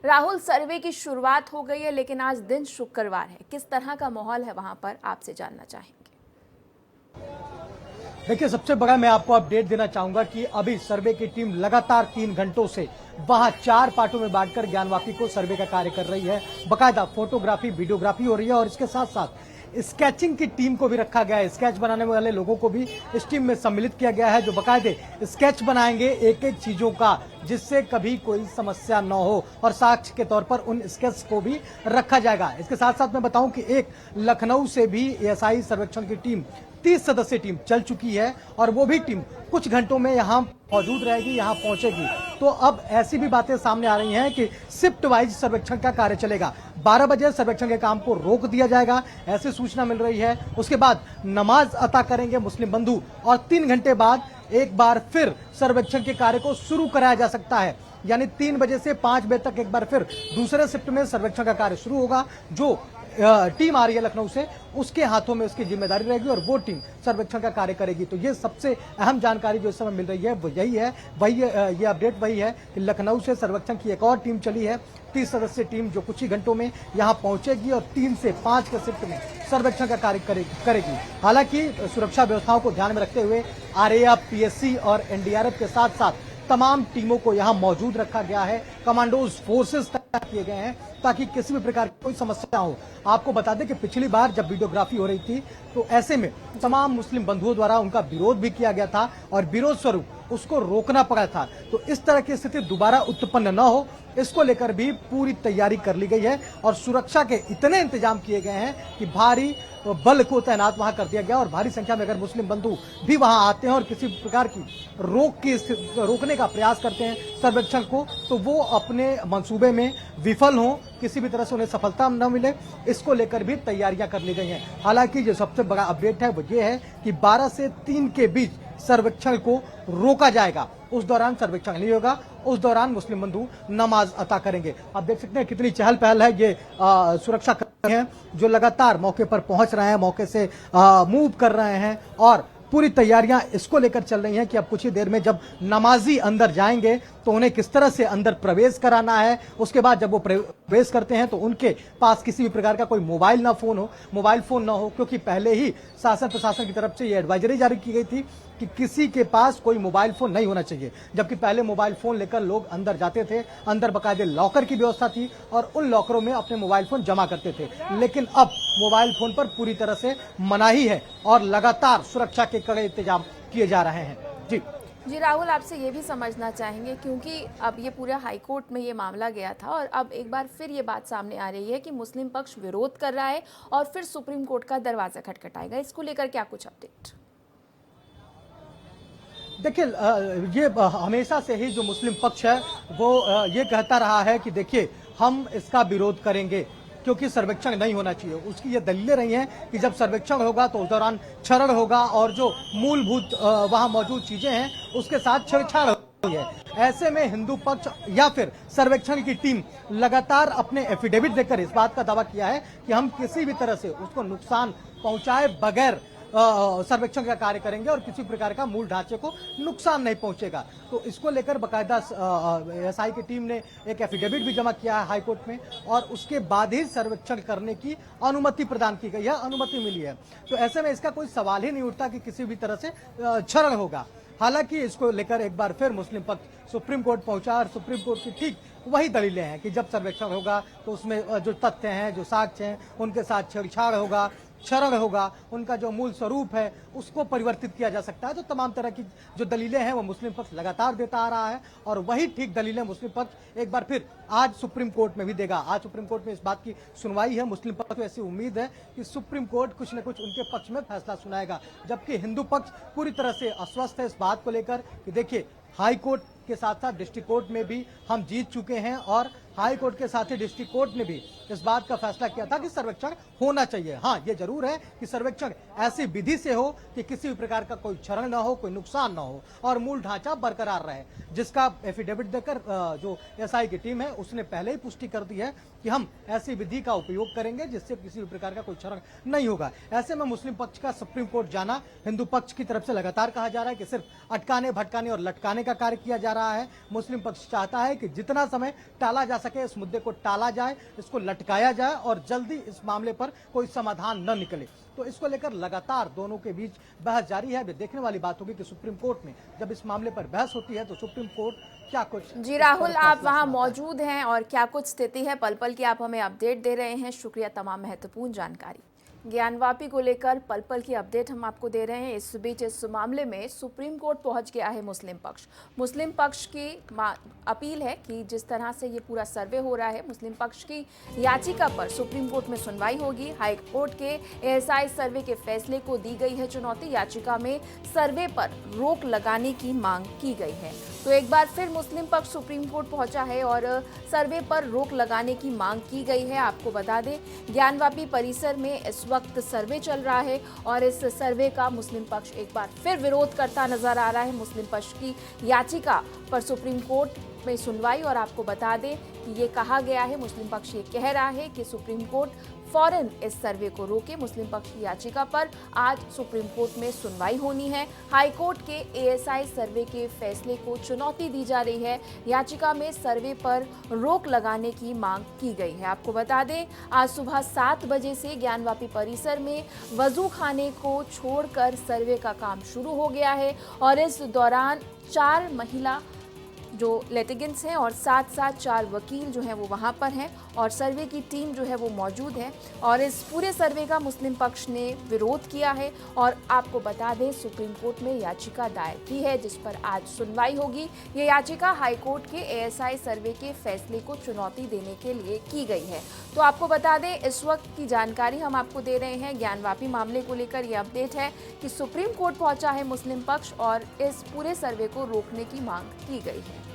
राहुल, सर्वे की शुरुआत हो गई है लेकिन आज दिन शुक्रवार है, किस तरह का माहौल है वहां पर, आपसे जानना चाहेंगे। देखिए, सबसे बड़ा मैं आपको अपडेट देना चाहूंगा कि अभी सर्वे की टीम लगातार 3 घंटों से वहां 4 पार्टों में बांटकर ज्ञानवापी को सर्वे का कार्य कर रही है। बकायदा फोटोग्राफी, वीडियोग्राफी हो रही है और इसके साथ साथ स्केचिंग की टीम को भी रखा गया है। स्केच बनाने वाले लोगों को भी इस टीम में सम्मिलित किया गया है, जो बकायदे स्केच बनाएंगे एक एक चीजों का, जिससे कभी कोई समस्या न हो, और साक्ष्य के तौर पर उन स्केच को भी रखा जाएगा। इसके साथ साथ मैं बताऊं कि एक लखनऊ से भी एएसआई सर्वेक्षण की टीम 30 सदस्यीय टीम चल चुकी है और वो भी टीम कुछ घंटों में यहाँ मौजूद रहेगी, यहाँ पहुंचेगी। तो अब ऐसी भी बातें सामने आ रही हैं कि शिफ्ट वाइज सर्वेक्षण का कार्य चलेगा। 12 बजे सर्वेक्षण के काम को रोक दिया जाएगा, ऐसी सूचना मिल रही है। उसके बाद नमाज अता करेंगे मुस्लिम बंधु और 3 घंटे बाद एक बार फिर सर्वेक्षण के कार्य को शुरू कराया जा सकता है। यानी 3 बजे से 5 बजे तक एक बार फिर दूसरे शिफ्ट में सर्वेक्षण का कार्य शुरू होगा। जो टीम आ रही है लखनऊ से, उसके हाथों में उसकी जिम्मेदारी रहेगी और वो टीम सर्वेक्षण का कार्य करेगी। तो ये सबसे अहम जानकारी जो इस समय मिल रही है वो यही है, ये अपडेट वही है कि लखनऊ से सर्वेक्षण की एक और टीम चली है, 30 सदस्यीय टीम, जो कुछ ही घंटों में यहाँ पहुंचेगी और 3 से 5 के शिफ्ट में सर्वेक्षण का कार्य करेगी। हालांकि सुरक्षा व्यवस्थाओं को ध्यान में रखते हुए आरएएफ, पीएससी और एनडीआरएफ के साथ साथ तमाम टीमों को यहां मौजूद रखा गया है। कमांडोज फोर्सेस तैयार किए गए हैं ताकि किसी भी प्रकार की कोई समस्या हो। आपको बता दें कि पिछली बार जब वीडियोग्राफी हो रही थी तो ऐसे में तमाम मुस्लिम बंधुओं द्वारा उनका विरोध भी किया गया था और विरोध स्वरूप उसको रोकना पड़ा था। तो इस तरह की स्थिति दोबारा उत्पन्न न हो, इसको लेकर भी पूरी तैयारी कर ली गई है और सुरक्षा के इतने इंतजाम किए गए हैं कि भारी बल को तैनात वहां कर दिया गया और भारी संख्या में अगर मुस्लिम बंधु भी वहां आते हैं और किसी प्रकार की रोकने का प्रयास करते हैं सर्वेक्षण को, तो वो अपने मंसूबे में विफल हों, किसी भी तरह से उन्हें सफलता न मिले, इसको लेकर भी तैयारियां कर ली गई हैं। हालांकि जो सबसे बड़ा अपडेट है वो ये है कि 12 से 3 के बीच सर्वेक्षण को रोका जाएगा। उस दौरान सर्वेक्षण नहीं होगा, उस दौरान मुस्लिम बंधु नमाज अता करेंगे। आप देख सकते हैं कितनी चहल पहल है। ये सुरक्षा कर्मी हैं जो लगातार मौके पर पहुंच रहे हैं, मौके से मूव कर रहे हैं और पूरी तैयारियां इसको लेकर चल रही हैं कि अब कुछ ही देर में जब नमाजी अंदर जाएंगे तो उन्हें किस तरह से अंदर प्रवेश कराना है। उसके बाद जब वो प्रवेश करते हैं तो उनके पास किसी भी प्रकार का कोई मोबाइल फोन ना हो, क्योंकि पहले ही शासन प्रशासन की तरफ से ये एडवाइजरी जारी की गई थी कि किसी के पास कोई मोबाइल फोन नहीं होना चाहिए। जबकि पहले मोबाइल फोन लेकर लोग अंदर जाते थे, अंदर बाकायदे लॉकर की व्यवस्था थी और उन लॉकरों में अपने मोबाइल फोन जमा करते थे। लेकिन अब मोबाइल फोन पर पूरी तरह से मनाही है और लगातार सुरक्षा के कड़े इंतजाम किए जा रहे हैं। जी राहुल, आपसे ये भी समझना चाहेंगे क्योंकि अब ये पूरा हाईकोर्ट में ये मामला गया था और अब एक बार फिर ये बात सामने आ रही है कि मुस्लिम पक्ष विरोध कर रहा है और फिर सुप्रीम कोर्ट का दरवाजा खटखटाएगा, इसको लेकर क्या कुछ अपडेट? देखिए, ये हमेशा से ही जो मुस्लिम पक्ष है वो ये कहता रहा है कि देखिए, हम इसका विरोध करेंगे क्योंकि सर्वेक्षण नहीं होना चाहिए। उसकी ये दलीलें रही हैं कि जब सर्वेक्षण होगा तो उस दौरान क्षरण होगा और जो मूलभूत वहां मौजूद चीजें हैं उसके साथ छेड़छाड़ हुई है। ऐसे में हिंदू पक्ष या फिर सर्वेक्षण की टीम लगातार अपने एफिडेविट देकर इस बात का दावा किया है कि हम किसी भी तरह से उसको नुकसान पहुंचाए बगैर सर्वेक्षण का कार्य करेंगे और किसी प्रकार का मूल ढांचे को नुकसान नहीं पहुंचेगा। तो इसको लेकर बाकायदा एसआई की टीम ने एक एफिडेविट भी जमा किया है हाईकोर्ट में और उसके बाद ही सर्वेक्षण करने की अनुमति प्रदान की गई है, अनुमति मिली है। तो ऐसे में इसका कोई सवाल ही नहीं उठता कि किसी भी तरह से क्षरण होगा। हालांकि इसको लेकर एक बार फिर मुस्लिम पक्ष सुप्रीम कोर्ट पहुंचा और सुप्रीम कोर्ट की ठीक वही दलीलें हैं कि जब सर्वेक्षण होगा तो उसमें जो तथ्य हैं, जो साक्ष्य हैं, उनके साथ छेड़छाड़ होगा, क्षरण होगा, उनका जो मूल स्वरूप है उसको परिवर्तित किया जा सकता है। तो तमाम तरह की जो दलीलें हैं वो मुस्लिम पक्ष लगातार देता आ रहा है और वही ठीक दलीलें मुस्लिम पक्ष एक बार फिर आज सुप्रीम कोर्ट में भी देगा। आज सुप्रीम कोर्ट में इस बात की सुनवाई है। मुस्लिम पक्ष को ऐसी उम्मीद है कि सुप्रीम कोर्ट कुछ न कुछ उनके पक्ष में फैसला सुनाएगा, जबकि हिंदू पक्ष पूरी तरह से अस्वस्थ है इस बात को लेकर कि देखिए, हाई कोर्ट के साथ साथ डिस्ट्रिक्ट कोर्ट में भी हम जीत चुके हैं और हाई कोर्ट के साथ ही डिस्ट्रिक्ट कोर्ट ने भी इस बात का फैसला किया था कि सर्वेक्षण होना चाहिए। हाँ, ये जरूर है कि सर्वेक्षण ऐसी विधि से हो कि किसी भी प्रकार का कोई क्षरण ना हो, कोई नुकसान ना हो और मूल ढांचा बरकरार रहे, जिसका एफिडेविट देकर जो एसआई की टीम है उसने पहले ही पुष्टि कर दी है कि हम ऐसी विधि का उपयोग करेंगे जिससे किसी भी प्रकार का कोई क्षरण नहीं होगा। ऐसे में मुस्लिम पक्ष का सुप्रीम कोर्ट जाना हिंदू पक्ष की तरफ से लगातार कहा जा रहा है कि सिर्फ अटकाने, भटकाने और लटकाने का का कार्य किया जा रहा है। मुस्लिम पक्ष चाहता है कि जितना समय टाला जा सके इस मुद्दे को टाला जाए, इसको लटकाया जाए और जल्दी इस मामले पर कोई समाधान न निकले। तो इसको लेकर लगातार दोनों के बीच बहस जारी है। देखने वाली बात होगी कि सुप्रीम कोर्ट में जब इस मामले पर बहस होती है तो सुप्रीम कोर्ट क्या कुछ जी इस राहुल, पर आप फैसला वहां सुनाता है। मौजूद हैं और क्या कुछ स्थिति है पल पल की आप हमें अपडेट दे रहे हैं। शुक्रिया तमाम महत्वपूर्ण जानकारी। ज्ञानवापी को लेकर पल पल की अपडेट हम आपको दे रहे हैं। इस बीच इस मामले में सुप्रीम कोर्ट पहुंच गया है मुस्लिम पक्ष। मुस्लिम पक्ष की अपील है कि जिस तरह से ये पूरा सर्वे हो रहा है, मुस्लिम पक्ष की याचिका पर सुप्रीम कोर्ट में सुनवाई होगी। हाई कोर्ट के एएसआई सर्वे के फैसले को दी गई है चुनौती। याचिका में सर्वे पर रोक लगाने की मांग की गई है। तो एक बार फिर मुस्लिम पक्ष सुप्रीम कोर्ट पहुंचा है और सर्वे पर रोक लगाने की मांग की गई है। आपको बता दें, ज्ञानवापी परिसर में इस वक्त सर्वे चल रहा है और इस सर्वे का मुस्लिम पक्ष एक बार फिर विरोध करता नजर आ रहा है। मुस्लिम पक्ष की याचिका पर सुप्रीम कोर्ट में सुनवाई, और आपको बता दें कि ये कहा गया है, मुस्लिम पक्ष ये कह रहा है कि सुप्रीम कोर्ट फौरन इस सर्वे को रोके। मुस्लिम पक्ष की याचिका पर आज सुप्रीम कोर्ट में सुनवाई होनी है। हाई कोर्ट के एएसआई सर्वे के फैसले को चुनौती दी जा रही है। याचिका में सर्वे पर रोक लगाने की मांग की गई है। आपको बता दें, आज सुबह 7 बजे से ज्ञानवापी परिसर में वजू खाने को छोड़कर सर्वे का काम शुरू हो गया है और इस दौरान 4 महिला जो लिटिगेंट्स हैं और साथ साथ 4 वकील जो हैं वो वहाँ पर हैं और सर्वे की टीम जो है वो मौजूद है और इस पूरे सर्वे का मुस्लिम पक्ष ने विरोध किया है। और आपको बता दें, सुप्रीम कोर्ट में याचिका दायर की है जिस पर आज सुनवाई होगी। ये याचिका हाई कोर्ट के एएसआई सर्वे के फैसले को चुनौती देने के लिए की गई है। तो आपको बता दें, इस वक्त की जानकारी हम आपको दे रहे हैं। ज्ञानवापी मामले को लेकर ये अपडेट है कि सुप्रीम कोर्ट पहुंचा है मुस्लिम पक्ष और इस पूरे सर्वे को रोकने की मांग की गई है।